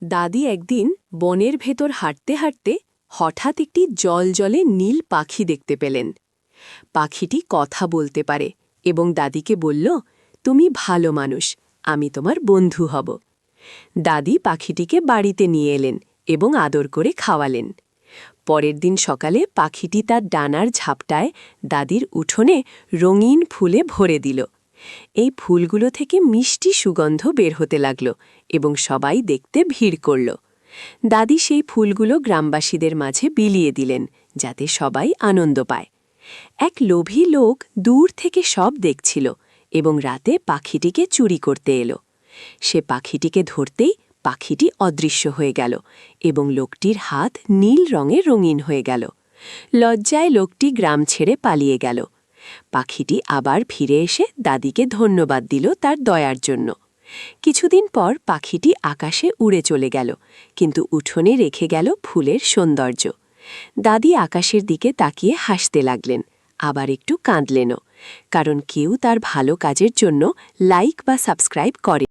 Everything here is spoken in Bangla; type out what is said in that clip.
দাদি একদিন বনের ভেতর হাঁটতে হাঁটতে হঠাৎ একটি জলজলে নীল পাখি দেখতে পেলেন। পাখিটি কথা বলতে পারে এবং দাদিকে বলল, তুমি ভালো মানুষ, আমি তোমার বন্ধু হব। দাদি পাখিটিকে বাড়িতে নিয়ে এলেন এবং আদর করে খাওয়ালেন। পরের দিন সকালে পাখিটি তার ডানার ঝাপটায় দাদির উঠোনে রঙিন ফুলে ভরে দিল। এই ফুলগুলো থেকে মিষ্টি সুগন্ধ বের হতে লাগল এবং সবাই দেখতে ভিড় করল। দাদি সেই ফুলগুলো গ্রামবাসীদের মাঝে বিলিয়ে দিলেন, যাতে সবাই আনন্দ পায়। এক লোভী লোক দূর থেকে সব দেখছিল এবং রাতে পাখিটিকে চুরি করতে এলো। সে পাখিটিকে ধরতেই পাখিটি অদৃশ্য হয়ে গেল এবং লোকটির হাত নীল রঙে রঙিন হয়ে গেল। লজ্জায় লোকটি গ্রাম ছেড়ে পালিয়ে গেল। পাখিটি আবার ফিরে এসে দাদিকে ধন্যবাদ দিল তার দয়ার জন্য। কিছুদিন পর পাখিটি আকাশে উড়ে চলে গেল, কিন্তু উঠোনে রেখে গেল ফুলের সৌন্দর্য। দাদি আকাশের দিকে তাকিয়ে হাসতে লাগলেন, আবার একটু কাঁদলেনও, কারণ কেউ তার ভালো কাজের জন্য লাইক বা সাবস্ক্রাইব করে।